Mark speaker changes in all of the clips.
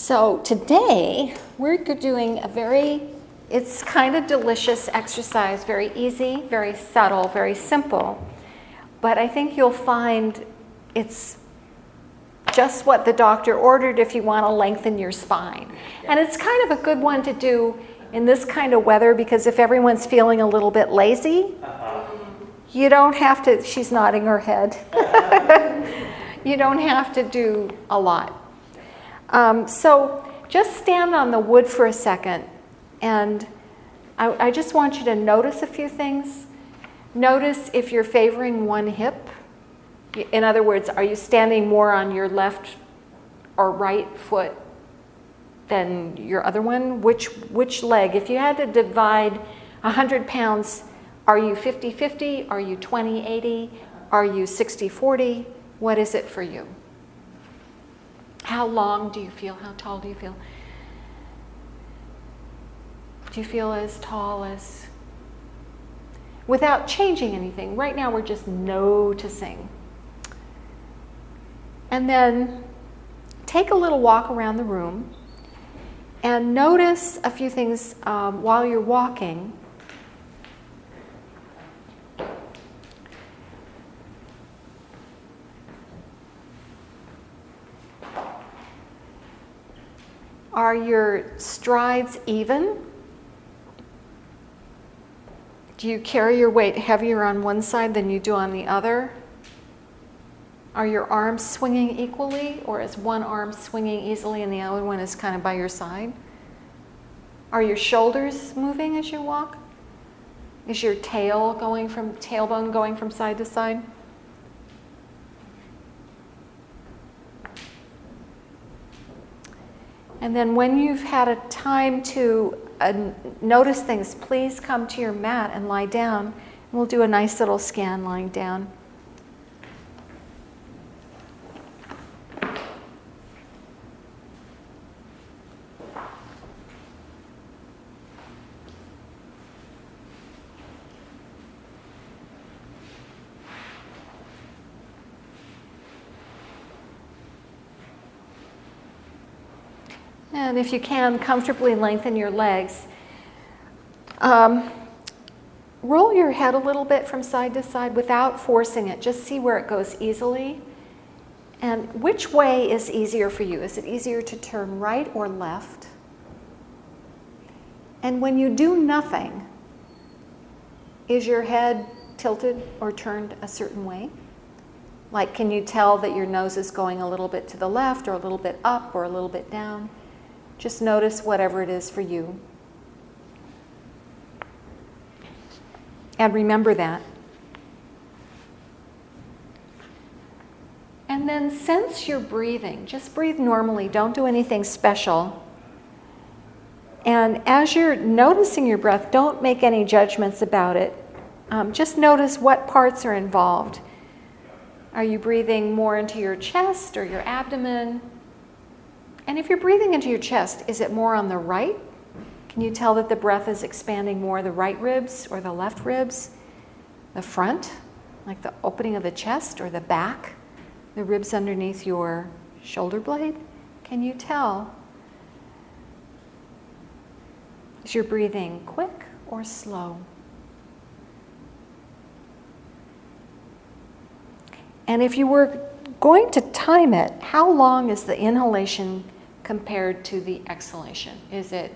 Speaker 1: So today we're doing it's kind of delicious exercise, very easy, very subtle, very simple, but I think you'll find it's just what the doctor ordered if you want to lengthen your spine. And it's kind of a good one to do in this kind of weather, because if everyone's feeling a little bit lazy, you don't have to, she's nodding her head, you don't have to do a lot. So just stand on the wood for a second, and I just want you to notice a few things. Notice if you're favoring one hip. In other words, are you standing more on your left or right foot than your other one? Which leg? If you had to divide 100 pounds, are you 50-50? Are you 20-80? Are you 60-40? What is it for you? How long do you feel? How tall do you feel? Do you feel as tall as... Without changing anything. Right now we're just noticing. And then take a little walk around the room and notice a few things while you're walking. Are your strides even? Do you carry your weight heavier on one side than you do on the other? Are your arms swinging equally, or is one arm swinging easily and the other one is kind of by your side? Are your shoulders moving as you walk? Is your tailbone going from side to side? And then when you've had a time to notice things, please come to your mat and lie down. And we'll do a nice little scan lying down. And if you can, comfortably lengthen your legs. Roll your head a little bit from side to side without forcing it. Just see where it goes easily. And which way is easier for you? Is it easier to turn right or left? And when you do nothing, is your head tilted or turned a certain way? Like, can you tell that your nose is going a little bit to the left or a little bit up or a little bit down? Just notice whatever it is for you. And remember that. And then sense your breathing. Just breathe normally. Don't do anything special. And as you're noticing your breath, don't make any judgments about it. Just notice what parts are involved. Are you breathing more into your chest or your abdomen? And if you're breathing into your chest, is it more on the right? Can you tell that the breath is expanding more the right ribs or the left ribs? The front, like the opening of the chest, or the back, the ribs underneath your shoulder blade? Can you tell? Is your breathing quick or slow? And if you were going to time it, how long is the inhalation compared to the exhalation? Is it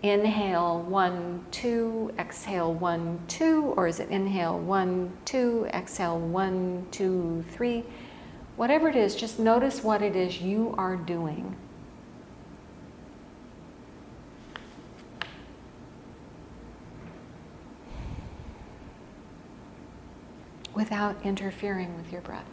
Speaker 1: inhale 1, 2, exhale 1, 2, or is it inhale 1, 2, exhale 1, 2, 3? Whatever it is, just notice what it is you are doing. Without interfering with your breath.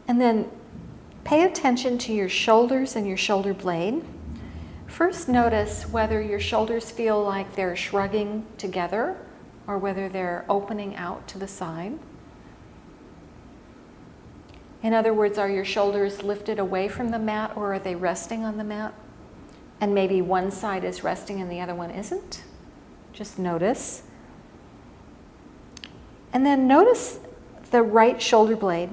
Speaker 1: And then pay attention to your shoulders and your shoulder blade. First, notice whether your shoulders feel like they're shrugging together or whether they're opening out to the side. In other words, are your shoulders lifted away from the mat or are they resting on the mat? And maybe one side is resting and the other one isn't. Just notice. And then notice the right shoulder blade.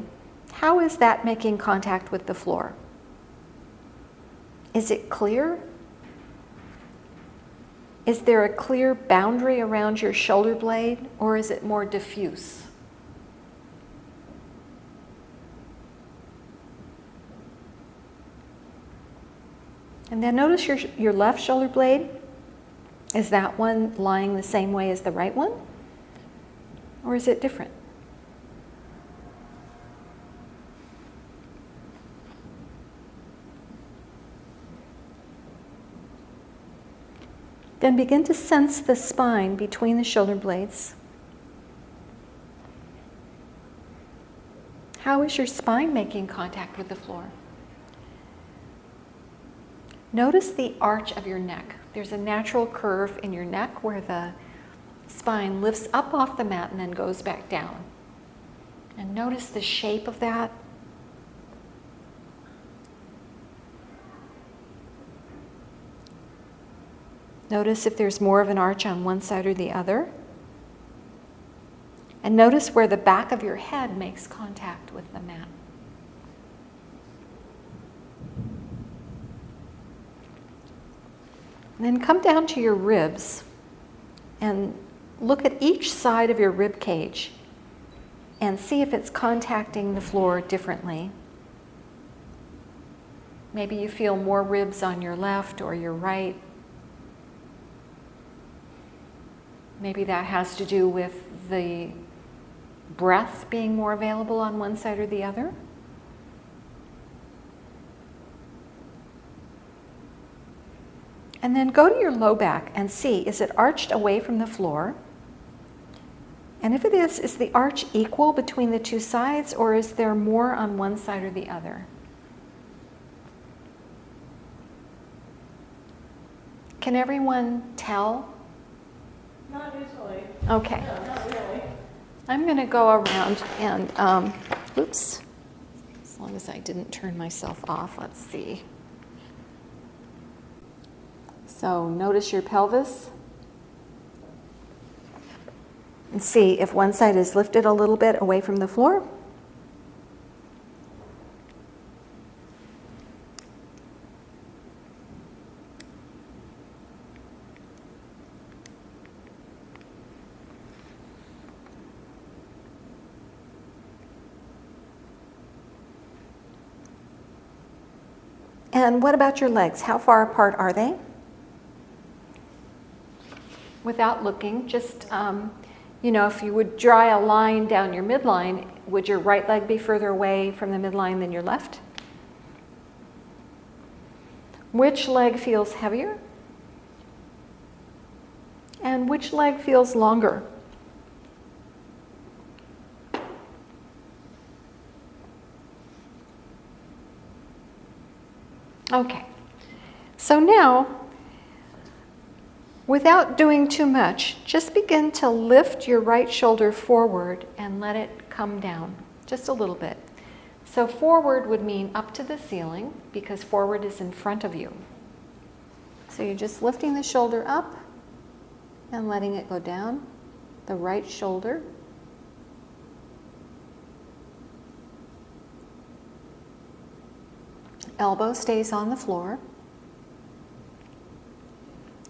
Speaker 1: How is that making contact with the floor? Is it clear? Is there a clear boundary around your shoulder blade, or is it more diffuse? And then notice your left shoulder blade. Is that one lying the same way as the right one? Or is it different? Then begin to sense the spine between the shoulder blades. How is your spine making contact with the floor? Notice the arch of your neck. There's a natural curve in your neck where the spine lifts up off the mat and then goes back down. And notice the shape of that. Notice if there's more of an arch on one side or the other. And notice where the back of your head makes contact with the mat. And then come down to your ribs and look at each side of your rib cage and see if it's contacting the floor differently. Maybe you feel more ribs on your left or your right. Maybe that has to do with the breath being more available on one side or the other. And then go to your low back and see, is it arched away from the floor? And if it is the arch equal between the two sides, or is there more on one side or the other? Can everyone tell?
Speaker 2: Not usually.
Speaker 1: Okay.
Speaker 2: No, not really.
Speaker 1: I'm going to go around and, oops, as long as I didn't turn myself off, let's see. So notice your pelvis and see if one side is lifted a little bit away from the floor. And what about your legs? How far apart are they? Without looking, just, if you would draw a line down your midline, would your right leg be further away from the midline than your left? Which leg feels heavier? And which leg feels longer? Okay, so now, without doing too much, just begin to lift your right shoulder forward and let it come down, just a little bit. So forward would mean up to the ceiling, because forward is in front of you. So you're just lifting the shoulder up and letting it go down, the right shoulder. Elbow stays on the floor.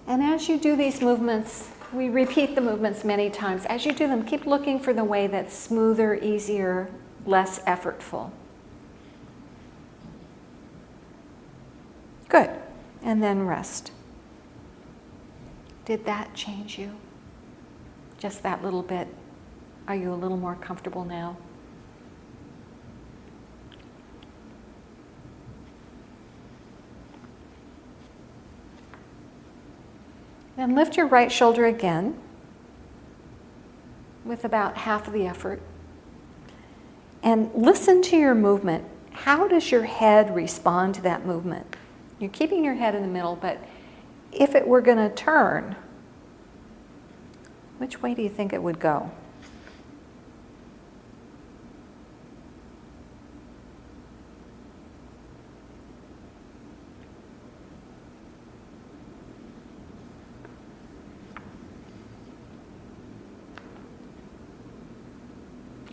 Speaker 1: And as you do these movements, we repeat the movements many times. As you do them, keep looking for the way that's smoother, easier, less effortful. Good. And then rest. Did that change you? Just that little bit? Are you a little more comfortable now? Then lift your right shoulder again with about half of the effort. And listen to your movement. How does your head respond to that movement? You're keeping your head in the middle, but if it were going to turn, which way do you think it would go?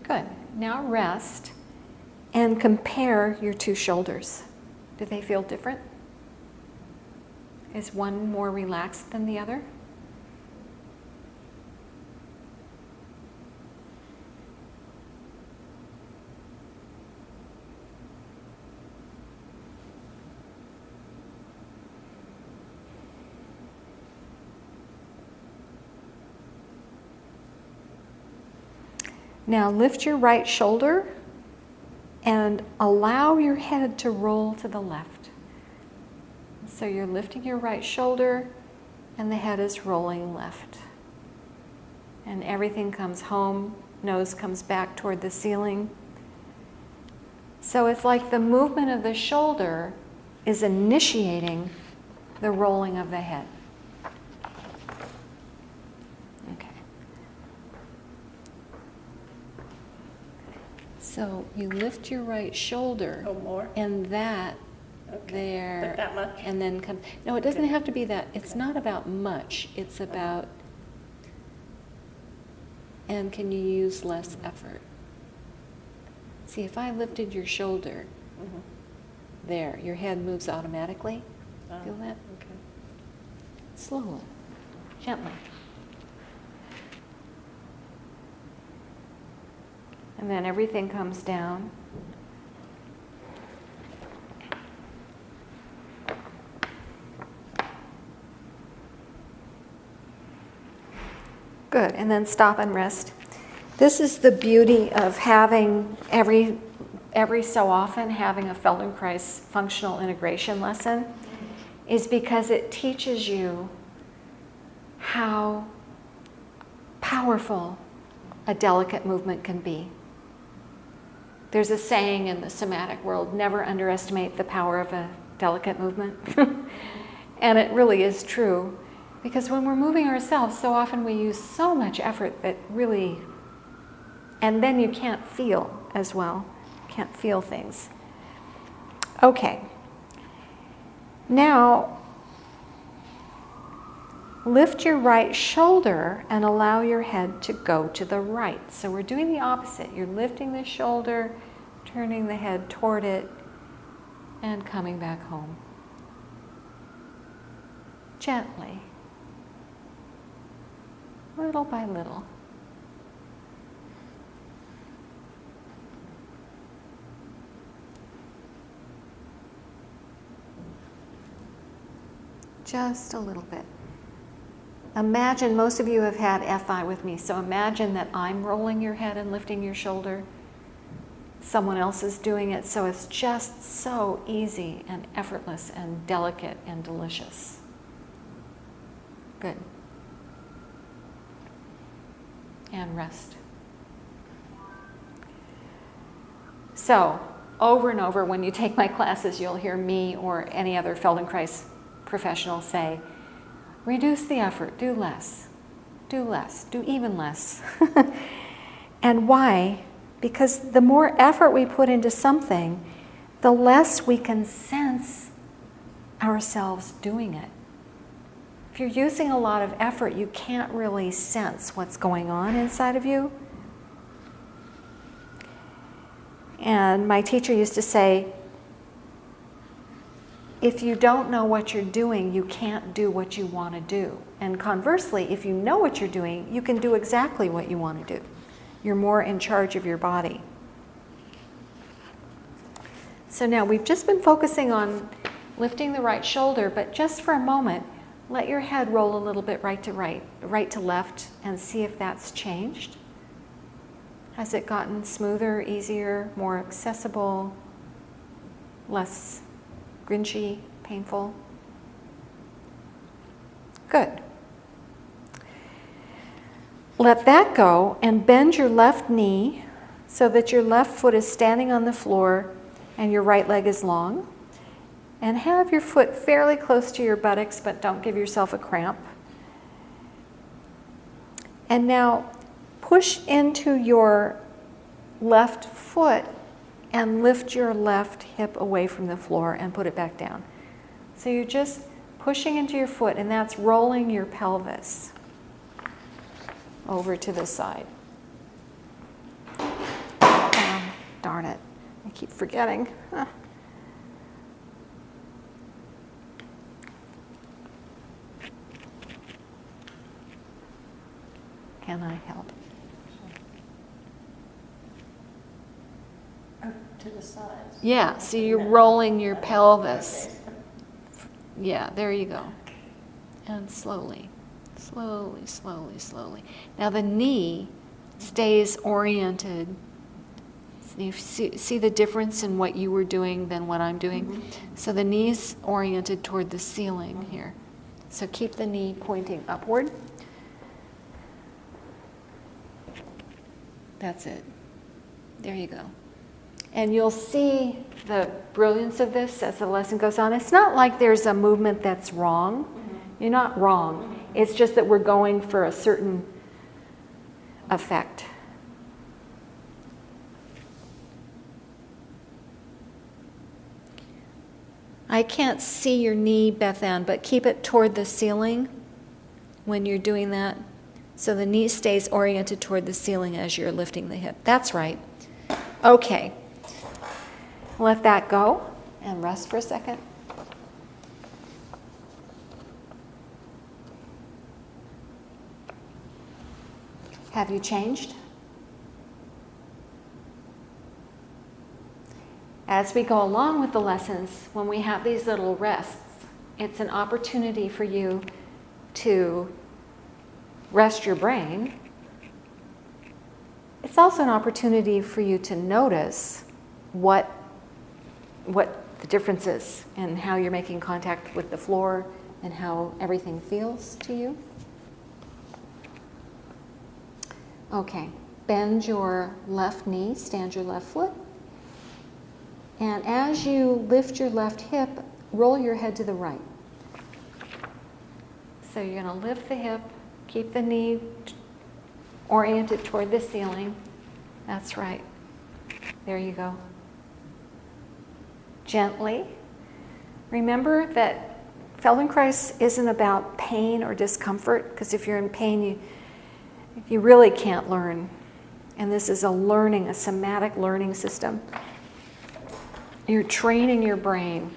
Speaker 1: Good. Now rest and compare your two shoulders. Do they feel different? Is one more relaxed than the other? Now lift your right shoulder and allow your head to roll to the left. So you're lifting your right shoulder and the head is rolling left. And everything comes home, nose comes back toward the ceiling. So it's like the movement of the shoulder is initiating the rolling of the head. Okay. So you lift your right shoulder.
Speaker 2: Oh, more?
Speaker 1: And that
Speaker 2: Okay.
Speaker 1: there.
Speaker 2: But that much?
Speaker 1: And then come. No, it doesn't
Speaker 2: Okay.
Speaker 1: have to be that. It's
Speaker 2: Okay.
Speaker 1: not about much. It's about. And can you use less effort? See, if I lifted your shoulder,
Speaker 2: Mhm.
Speaker 1: there, your head moves automatically. Feel that?
Speaker 2: Okay.
Speaker 1: Slowly, gently. And then everything comes down. Good, and then stop and rest. This is the beauty of having every so often having a Feldenkrais functional integration lesson, is because it teaches you how powerful a delicate movement can be. There's a saying in the somatic world, never underestimate the power of a delicate movement. And it really is true, because when we're moving ourselves, so often we use so much effort that really, and then you can't feel as well, can't feel things. Okay. Now, lift your right shoulder and allow your head to go to the right. So we're doing the opposite. You're lifting the shoulder, turning the head toward it, and coming back home. Gently. Little by little. Just a little bit. Imagine, most of you have had FI with me, so imagine that I'm rolling your head and lifting your shoulder. Someone else is doing it, so it's just so easy and effortless and delicate and delicious. Good. And rest. So, over and over, when you take my classes, you'll hear me or any other Feldenkrais professional say, reduce the effort, do less, do even less. And why? Because the more effort we put into something, the less we can sense ourselves doing it. If you're using a lot of effort, you can't really sense what's going on inside of you. And my teacher used to say, if you don't know what you're doing, you can't do what you want to do. And conversely, if you know what you're doing, you can do exactly what you want to do. You're more in charge of your body. So now we've just been focusing on lifting the right shoulder, but just for a moment, let your head roll a little bit right to left, and see if that's changed. Has it gotten smoother, easier, more accessible, less grinchy, painful? Good. Let that go and bend your left knee so that your left foot is standing on the floor and your right leg is long. And have your foot fairly close to your buttocks, but don't give yourself a cramp. And now push into your left foot and lift your left hip away from the floor and put it back down. So you're just pushing into your foot, and that's rolling your pelvis over to the side. Oh, darn it. I keep forgetting. Huh. Can I help?
Speaker 2: To the sides.
Speaker 1: Yeah, so you're rolling your pelvis. Yeah, there you go. And slowly, slowly, slowly, slowly. Now the knee stays oriented. You see the difference in what you were doing than what I'm doing? Mm-hmm. So the knee's oriented toward the ceiling here. So keep the knee pointing upward. That's it. There you go. And you'll see the brilliance of this as the lesson goes on. It's not like there's a movement that's wrong. Mm-hmm. You're not wrong. Mm-hmm. It's just that we're going for a certain effect. I can't see your knee, Beth Ann, but keep it toward the ceiling when you're doing that. So the knee stays oriented toward the ceiling as you're lifting the hip. That's right. Okay. Let that go and rest for a second. Have you changed? As we go along with the lessons, when we have these little rests, it's an opportunity for you to rest your brain. It's also an opportunity for you to notice what the difference is in how you're making contact with the floor and how everything feels to you. Okay, bend your left knee, stand your left foot. And as you lift your left hip, roll your head to the right. So you're going to lift the hip, keep the knee oriented toward the ceiling. That's right. There you go. Gently. Remember that Feldenkrais isn't about pain or discomfort, because if you're in pain, you really can't learn. And this is a somatic learning system. You're training your brain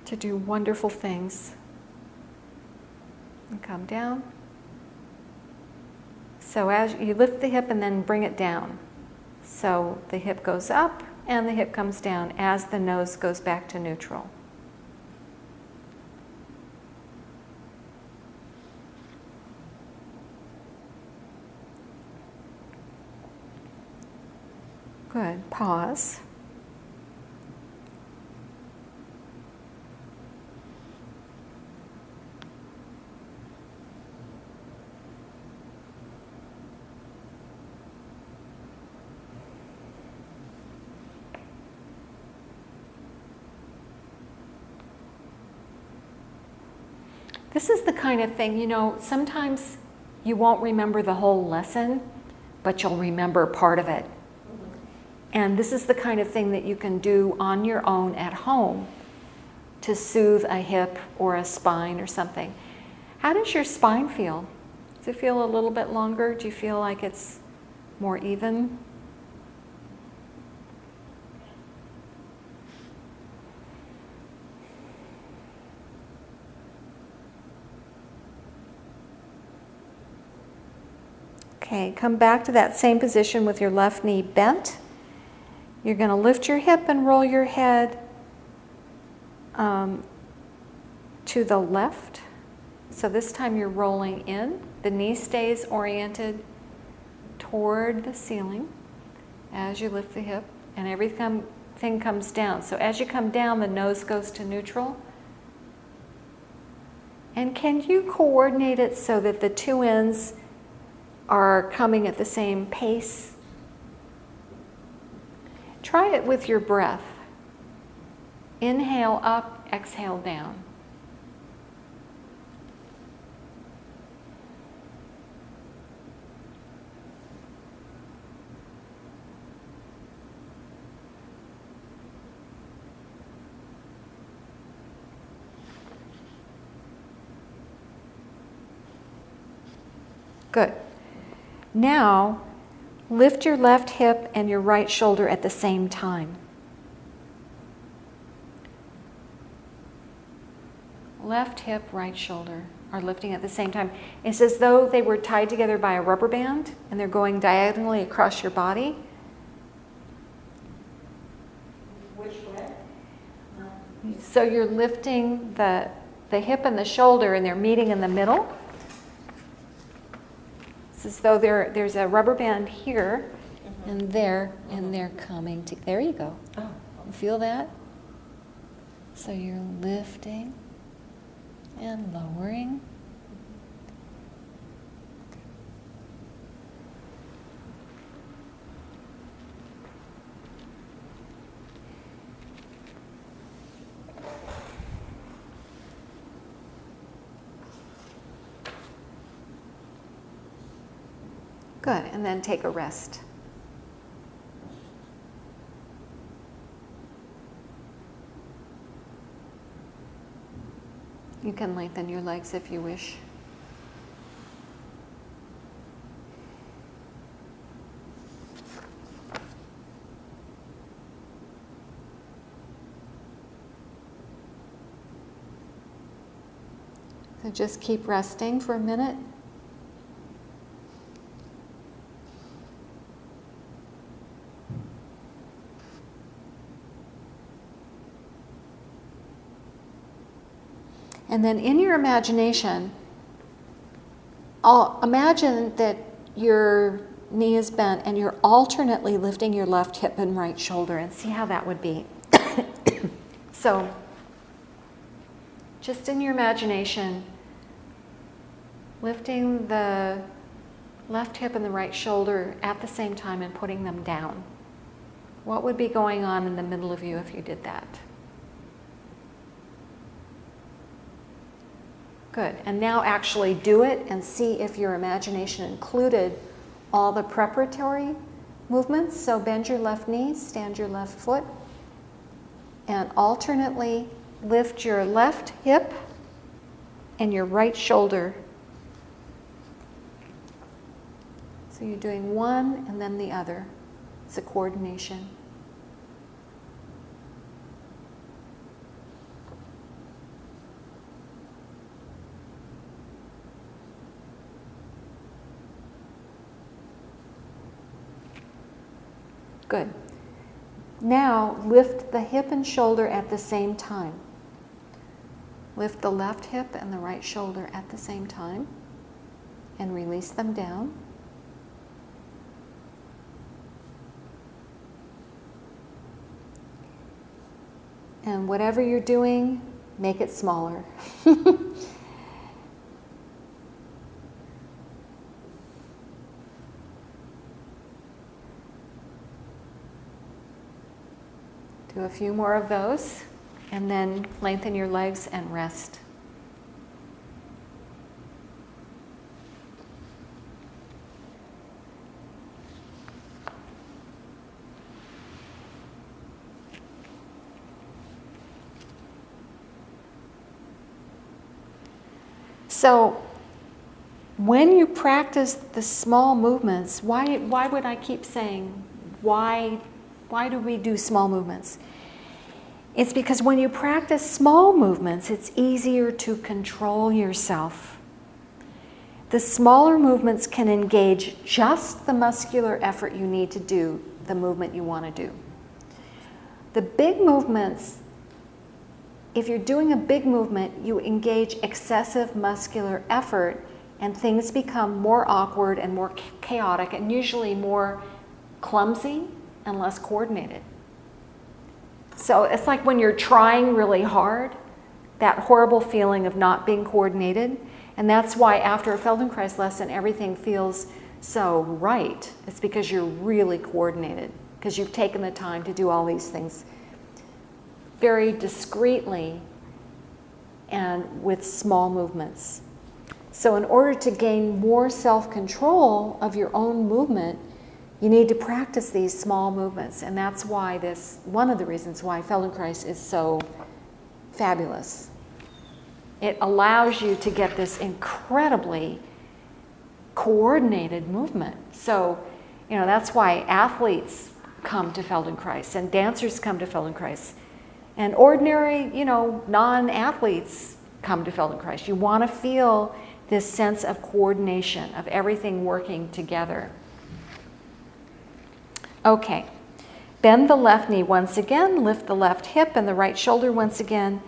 Speaker 1: to do wonderful things. And come down. So as you lift the hip and then bring it down. So the hip goes up and the hip comes down as the nose goes back to neutral. Good. Pause. This is the kind of thing, sometimes you won't remember the whole lesson, but you'll remember part of it. And this is the kind of thing that you can do on your own at home to soothe a hip or a spine or something. How does your spine feel? Does it feel a little bit longer? Do you feel like it's more even? Okay, come back to that same position with your left knee bent. You're going to lift your hip and roll your head to the left. So this time you're rolling in. The knee stays oriented toward the ceiling as you lift the hip, and everything comes down. So as you come down, the nose goes to neutral. And can you coordinate it so that the two ends are coming at the same pace? Try it with your breath. Inhale up, exhale down. Good. Now, lift your left hip and your right shoulder at the same time. Left hip, right shoulder are lifting at the same time. It's as though they were tied together by a rubber band and they're going diagonally across your body.
Speaker 2: Which way?
Speaker 1: So you're lifting the hip and the shoulder and they're meeting in the middle. It's as though there's a rubber band here and there, and they're coming to, there you go.
Speaker 2: Oh.
Speaker 1: You feel that? So you're lifting and lowering. Good, and then take a rest. You can lengthen your legs if you wish. So just keep resting for a minute. And then in your imagination, imagine that your knee is bent and you're alternately lifting your left hip and right shoulder, and see how that would be. So, just in your imagination, lifting the left hip and the right shoulder at the same time and putting them down. What would be going on in the middle of you if you did that? Good. And now actually do it and see if your imagination included all the preparatory movements. So bend your left knee, stand your left foot, and alternately lift your left hip and your right shoulder. So you're doing one and then the other. It's a coordination. Good. Now lift the hip and shoulder at the same time. Lift the left hip and the right shoulder at the same time and release them down. And whatever you're doing, make it smaller. Do a few more of those, and then lengthen your legs and rest. So, when you practice the small movements, why would I keep saying, why do we do small movements? It's because when you practice small movements, it's easier to control yourself. The smaller movements can engage just the muscular effort you need to do the movement you want to do. The big movements, if you're doing a big movement, you engage excessive muscular effort and things become more awkward and more chaotic and usually more clumsy and less coordinated. So it's like when you're trying really hard, that horrible feeling of not being coordinated. And that's why after a Feldenkrais lesson, everything feels so right. It's because you're really coordinated, because you've taken the time to do all these things very discreetly and with small movements. So in order to gain more self-control of your own movement, you need to practice these small movements. And that's why one of the reasons why Feldenkrais is so fabulous. It allows you to get this incredibly coordinated movement. So, that's why athletes come to Feldenkrais and dancers come to Feldenkrais. And ordinary, non-athletes come to Feldenkrais. You want to feel this sense of coordination, of everything working together. Okay, bend the left knee once again, lift the left hip and the right shoulder once again.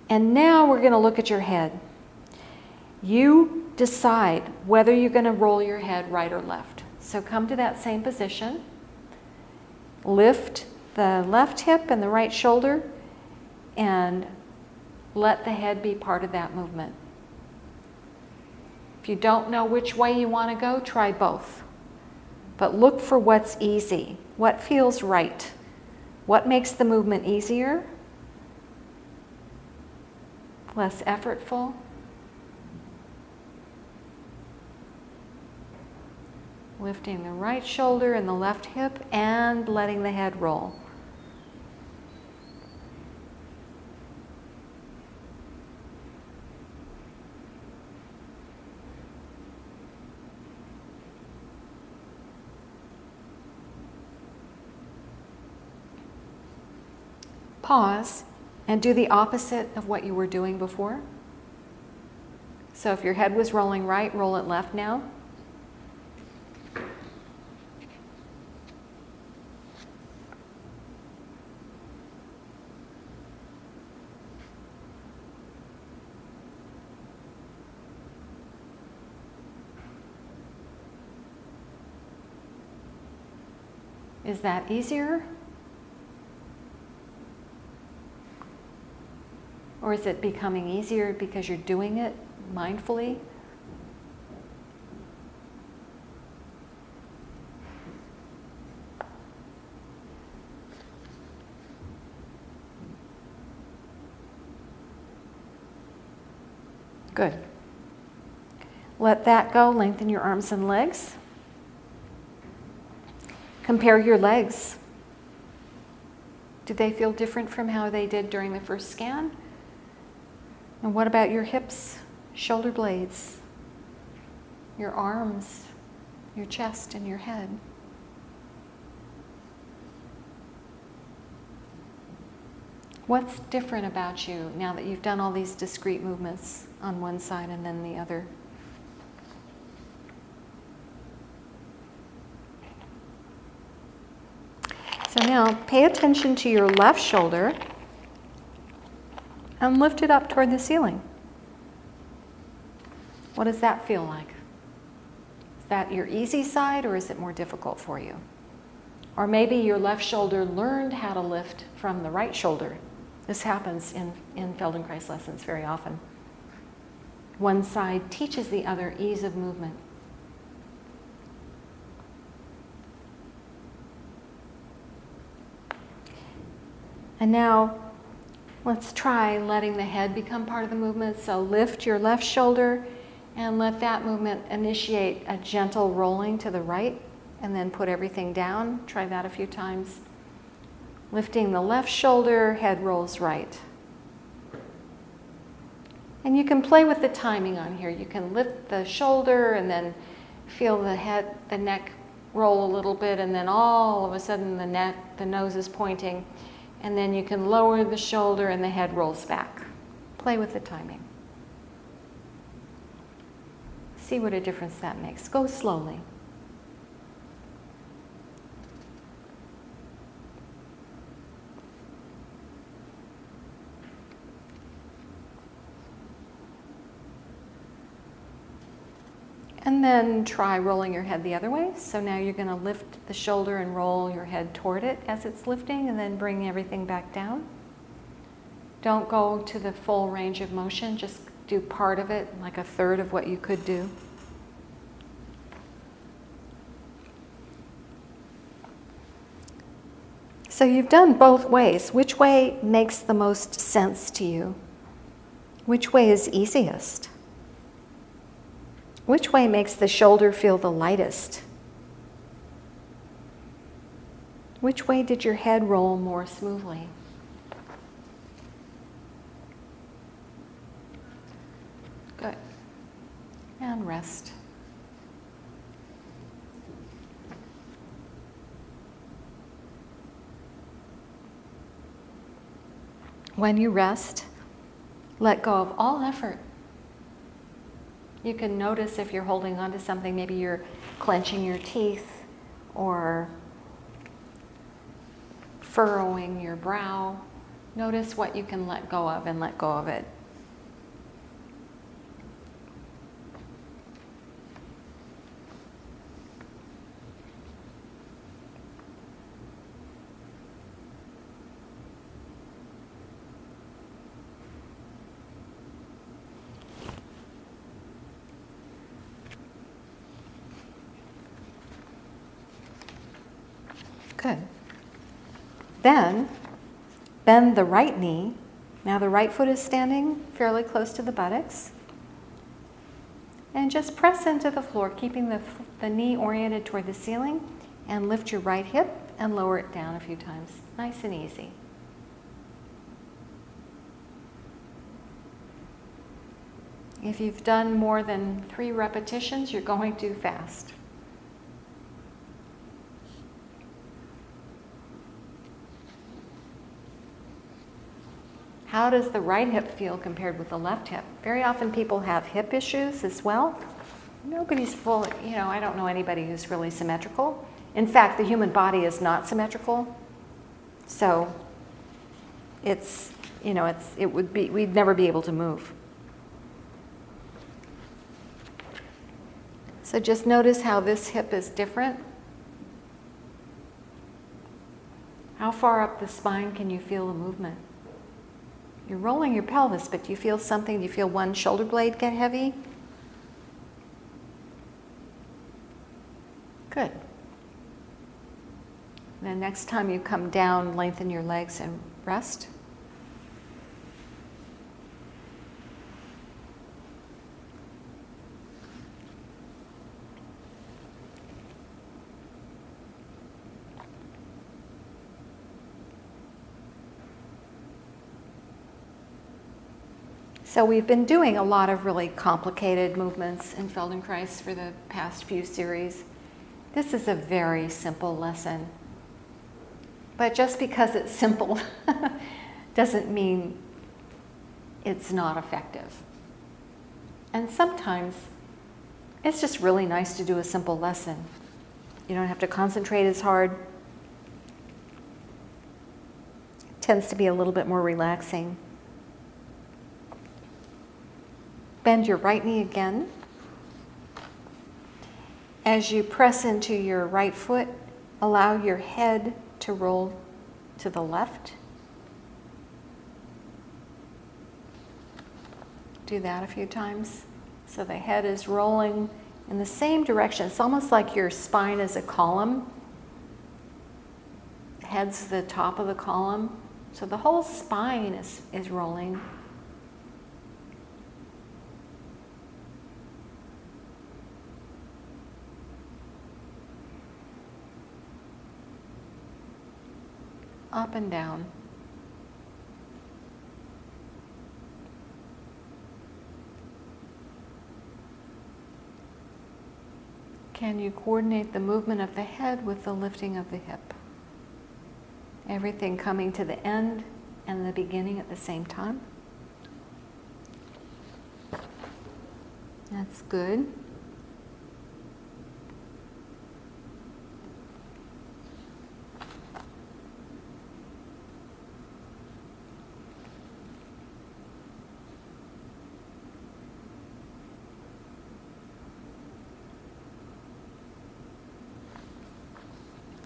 Speaker 1: And now we're going to look at your head. You decide whether you're going to roll your head right or left. So come to that same position. Lift the left hip and the right shoulder and let the head be part of that movement. If you don't know which way you want to go, try both. But look for what's easy, what feels right, what makes the movement easier, less effortful. Lifting the right shoulder and the left hip and letting the head roll. Pause and do the opposite of what you were doing before. So if your head was rolling right, roll it left now. Is that easier? Or is it becoming easier because you're doing it mindfully? Good. Let that go. Lengthen your arms and legs. Compare your legs. Do they feel different from how they did during the first scan? And what about your hips, shoulder blades, your arms, your chest, and your head? What's different about you now that you've done all these discrete movements on one side and then the other? So now pay attention to your left shoulder and lift it up toward the ceiling. What does that feel like? Is that your easy side or is it more difficult for you? Or maybe your left shoulder learned how to lift from the right shoulder. This happens in Feldenkrais lessons very often. One side teaches the other ease of movement. And now let's try letting the head become part of the movement. So lift your left shoulder and let that movement initiate a gentle rolling to the right and then put everything down. Try that a few times. Lifting the left shoulder, head rolls right. And you can play with the timing on here. You can lift the shoulder and then feel the neck roll a little bit, and then all of a sudden the nose is pointing. And then you can lower the shoulder and the head rolls back. Play with the timing. See what a difference that makes. Go slowly. And then try rolling your head the other way. So now you're going to lift the shoulder and roll your head toward it as it's lifting, and then bring everything back down. Don't go to the full range of motion. Just do part of it, like a third of what you could do. So you've done both ways. Which way makes the most sense to you? Which way is easiest? Which way makes the shoulder feel the lightest? Which way did your head roll more smoothly? Good. And rest. When you rest, let go of all effort. You can notice if you're holding on to something, maybe you're clenching your teeth or furrowing your brow. Notice what you can let go of and let go of it. Good. Then, bend the right knee. Now the right foot is standing fairly close to the buttocks. And just press into the floor, keeping the knee oriented toward the ceiling, and lift your right hip and lower it down a few times. Nice and easy. If you've done more than 3 repetitions, you're going too fast. How does the right hip feel compared with the left hip? Very often people have hip issues as well. Nobody's full, I don't know anybody who's really symmetrical. In fact, the human body is not symmetrical. So we'd never be able to move. So just notice how this hip is different. How far up the spine can you feel the movement? You're rolling your pelvis, but do you feel something? Do you feel one shoulder blade get heavy? Good. Then next time you come down, lengthen your legs and rest. So we've been doing a lot of really complicated movements in Feldenkrais for the past few series. This is a very simple lesson. But just because it's simple doesn't mean it's not effective. And sometimes it's just really nice to do a simple lesson. You don't have to concentrate as hard. It tends to be a little bit more relaxing. Bend your right knee again. As you press into your right foot, allow your head to roll to the left. Do that a few times. So the head is rolling in the same direction. It's almost like your spine is a column. Head's the top of the column. So the whole spine is rolling. Up and down. Can you coordinate the movement of the head with the lifting of the hip? Everything coming to the end and the beginning at the same time. That's good.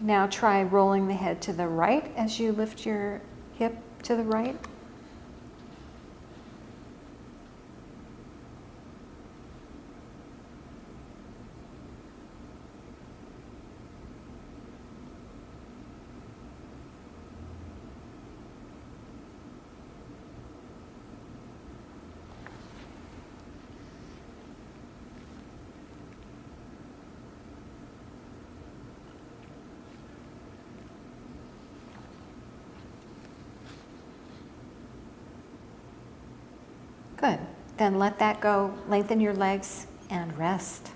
Speaker 1: Now try rolling the head to the right as you lift your hip to the right. Then let that go. Lengthen your legs and rest.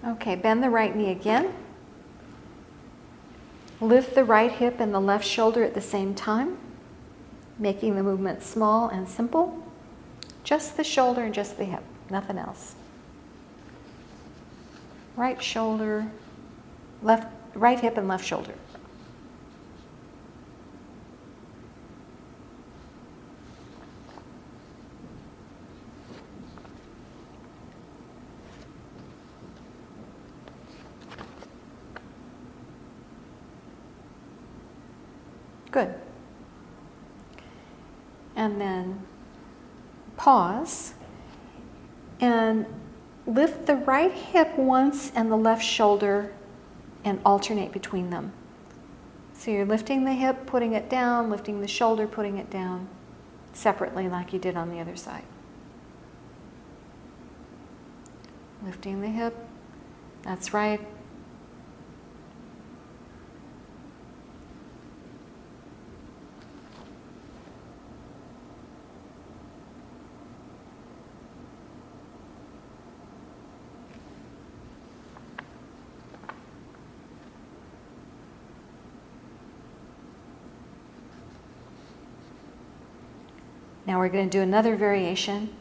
Speaker 1: Okay, bend the right knee again. Lift the right hip and the left shoulder at the same time, making the movement small and simple. Just the shoulder and just the hip, nothing else. Right shoulder, right hip and left shoulder. Good. And then pause and lift the right hip once and the left shoulder and alternate between them. So you're lifting the hip, putting it down, lifting the shoulder, putting it down separately like you did on the other side. Lifting the hip, that's right. Now we're going to do another variation.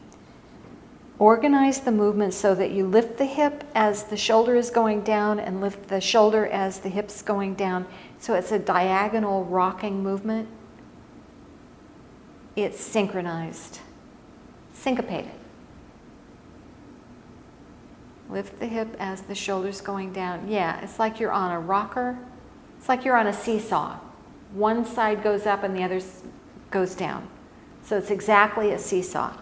Speaker 1: Organize the movement so that you lift the hip as the shoulder is going down and lift the shoulder as the hip's going down. So it's a diagonal rocking movement. It's synchronized, syncopated. Lift the hip as the shoulder's going down. Yeah, it's like you're on a rocker. It's like you're on a seesaw. One side goes up and the other goes down. So it's exactly a seesaw.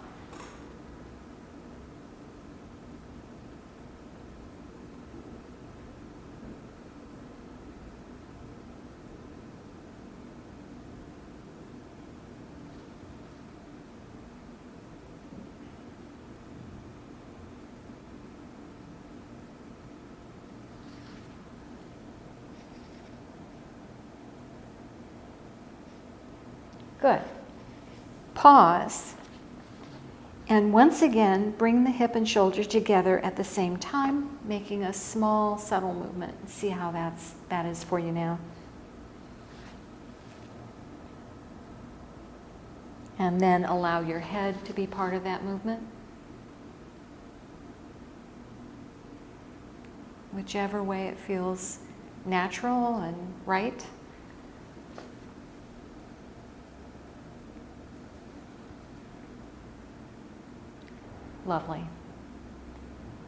Speaker 1: Good. Pause. And once again, bring the hip and shoulder together at the same time, making a small, subtle movement. See how that is for you now. And then allow your head to be part of that movement. Whichever way it feels natural and right. Lovely.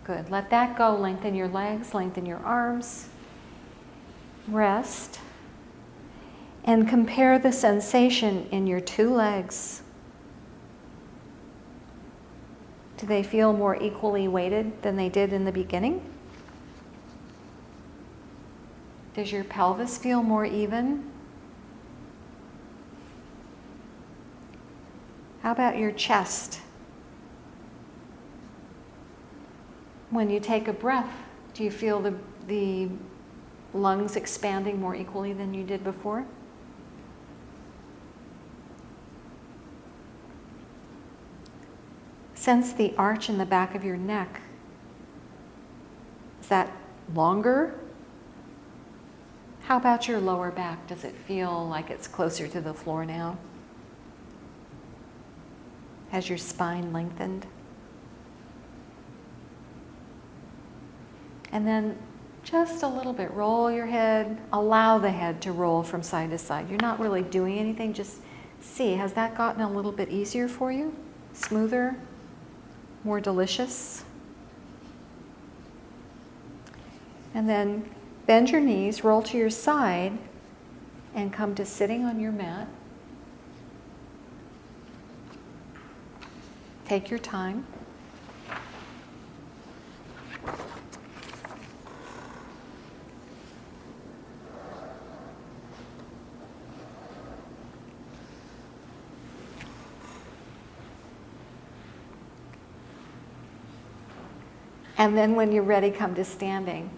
Speaker 1: Good. Let that go. Lengthen your legs, lengthen your arms. Rest. And compare the sensation in your two legs. Do they feel more equally weighted than they did in the beginning? Does your pelvis feel more even? How about your chest? When you take a breath, do you feel the lungs expanding more equally than you did before? Sense the arch in the back of your neck. Is that longer? How about your lower back? Does it feel like it's closer to the floor now? Has your spine lengthened? And then Just a little bit. Roll your head. Allow the head to roll from side to side. You're not really doing anything. Just see, has that gotten a little bit easier for you? Smoother? More delicious? And then bend your knees, roll to your side, and come to sitting on your mat. Take your time. And then when you're ready, come to standing.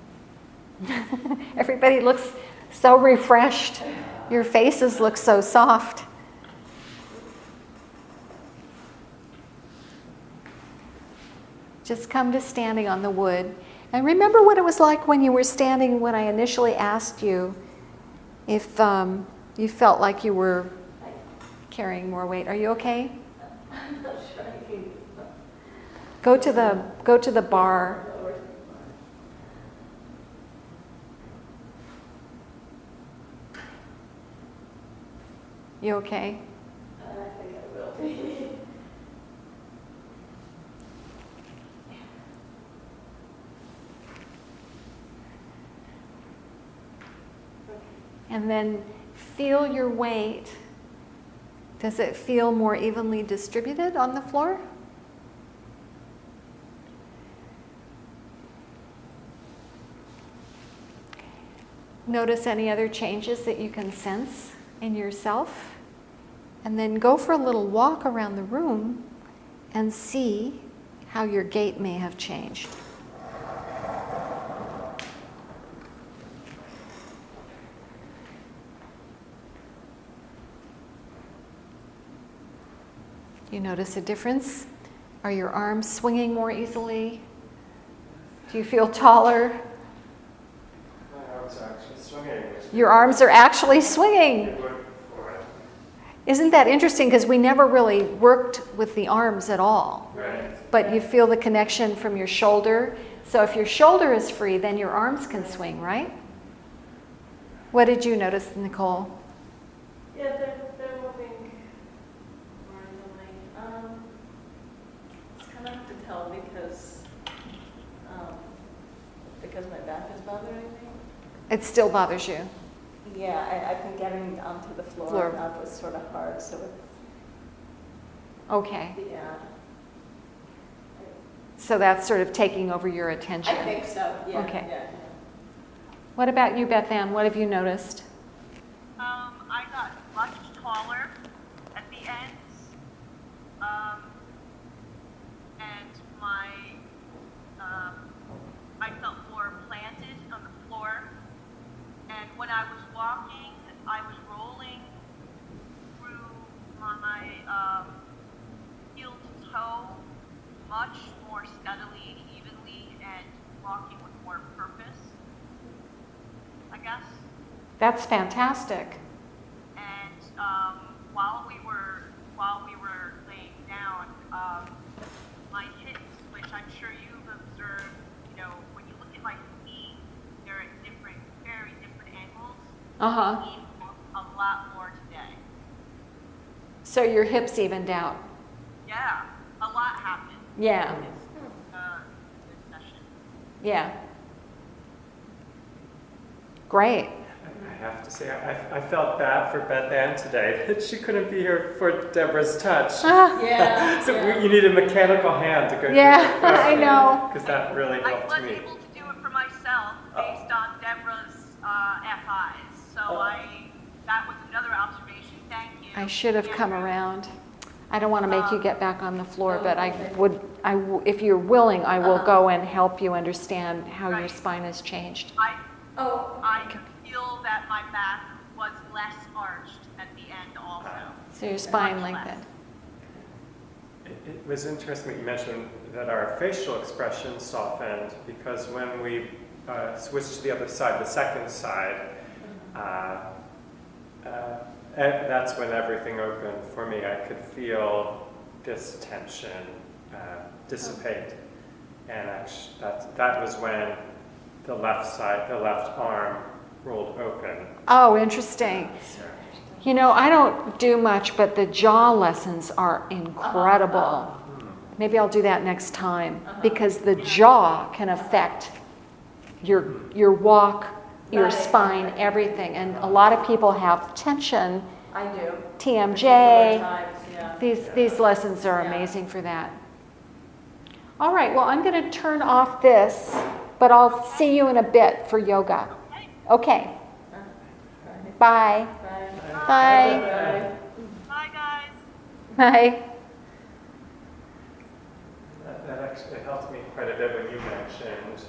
Speaker 1: Everybody looks so refreshed. Your faces look so soft. Just come to standing on the wood. And remember what it was like when you were standing when I initially asked you if you felt like you were carrying more weight. Are you okay?
Speaker 2: I'm not sure I can.
Speaker 1: Go to the bar. You okay?
Speaker 2: I think I will be.
Speaker 1: And then feel your weight. Does it feel more evenly distributed on the floor? Notice any other changes that you can sense in yourself. And then go for a little walk around the room and see how your gait may have changed. You notice a difference? Are your arms swinging more easily? Do you feel taller?
Speaker 3: My arms are actually swinging.
Speaker 1: Your arms are actually swinging. Isn't that interesting? Because we never really worked with the arms at all.
Speaker 3: Right.
Speaker 1: But you feel the connection from your shoulder. So if your shoulder is free, then your arms can swing, right? What did you notice, Nicole?
Speaker 2: Yeah, they're moving more easily. It's kind of hard to tell because my back is bothering me.
Speaker 1: It still bothers you.
Speaker 2: Yeah, I think getting onto the floor that was sort of hard. So
Speaker 1: Okay.
Speaker 2: yeah.
Speaker 1: So that's sort of taking over your attention.
Speaker 2: I think so. Yeah.
Speaker 1: Okay.
Speaker 2: Yeah.
Speaker 1: What about you, Beth Ann? What have you noticed?
Speaker 4: I got much taller at the ends, and I felt more planted on the floor. And when I was walking, I was rolling through my heel to toe much more steadily and evenly, and walking with more purpose, I guess.
Speaker 1: That's fantastic.
Speaker 4: And while we were laying down, my hips, which I'm sure you've observed, when you look at my feet, they're at very different angles.
Speaker 1: Uh-huh.
Speaker 4: They even a lot more today.
Speaker 1: So your hips evened out.
Speaker 4: Yeah, a lot happened.
Speaker 1: Yeah.
Speaker 4: This session.
Speaker 1: Yeah. Great.
Speaker 3: I have to say, I felt bad for Beth Ann today that she couldn't be here for Deborah's touch.
Speaker 1: Ah,
Speaker 2: Yeah.
Speaker 3: So
Speaker 2: yeah.
Speaker 3: you need a mechanical hand to go
Speaker 1: yeah, I know.
Speaker 3: because that really
Speaker 4: I
Speaker 3: helped
Speaker 4: was
Speaker 3: me.
Speaker 4: able to do it for myself based on Deborah's FIs. So that was another observation. Thank you.
Speaker 1: I should have come around. I don't want to make you get back on the floor, but
Speaker 2: okay.
Speaker 1: if you're willing, I will go and help you understand how your
Speaker 4: Right.
Speaker 1: spine has changed.
Speaker 4: I could feel that my back was less arched at the end also.
Speaker 1: So your spine
Speaker 4: Much
Speaker 1: lengthened.
Speaker 3: It was interesting that you mentioned that our facial expression softened because when we switched to the other side, the second side, that's when everything opened for me. I could feel this tension dissipate, and actually, that was when the left side, the left arm rolled open.
Speaker 1: Oh, interesting. You know, I don't do much, but the jaw lessons are incredible. Maybe I'll do that next time, because the jaw can affect your walk, your
Speaker 2: Right.
Speaker 1: spine, everything. And a lot of people have tension,
Speaker 2: I do.
Speaker 1: TMJ.
Speaker 2: Particular times, yeah.
Speaker 1: These lessons are
Speaker 2: Yeah.
Speaker 1: amazing for that. All right, well, I'm going to turn off this, but I'll see you in a bit for yoga. Okay, bye.
Speaker 2: Bye.
Speaker 1: Bye.
Speaker 2: Bye.
Speaker 4: Bye, guys.
Speaker 1: Bye.
Speaker 3: That actually helped me quite a bit when you mentioned,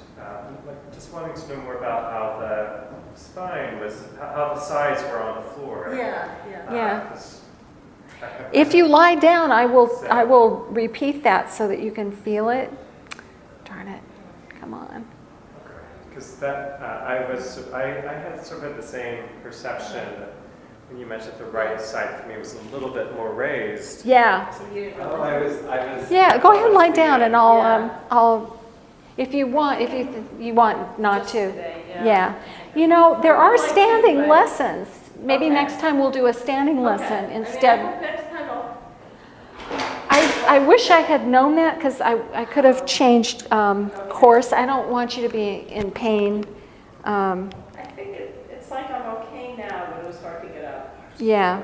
Speaker 3: like just wanting to know more about how the spine was, how the sides were on the floor.
Speaker 2: Yeah.
Speaker 1: Yeah.
Speaker 3: 'Cause I have-
Speaker 1: If you lie down, I will repeat that so that you can feel it. Darn it, come on.
Speaker 3: Because that, I had sort of the same perception that when you mentioned the right side for me was a little bit more raised.
Speaker 1: Yeah,
Speaker 2: So you didn't
Speaker 3: Oh,
Speaker 2: really.
Speaker 3: I was.
Speaker 1: yeah, go ahead and lie down and
Speaker 2: Yeah.
Speaker 1: I'll, if you want, you want not
Speaker 2: Just
Speaker 1: to.
Speaker 2: today,
Speaker 1: Yeah. You know, there are
Speaker 2: I'd like to,
Speaker 1: standing
Speaker 2: but-
Speaker 1: lessons. Maybe
Speaker 2: Okay.
Speaker 1: next time we'll do a standing lesson
Speaker 2: Okay.
Speaker 1: instead.
Speaker 2: I mean, I hope next time
Speaker 1: I wish I had known that, because I could have changed course. I don't want you to be in pain.
Speaker 2: I think it's like I'm okay now, but it was hard to get up.
Speaker 1: Yeah.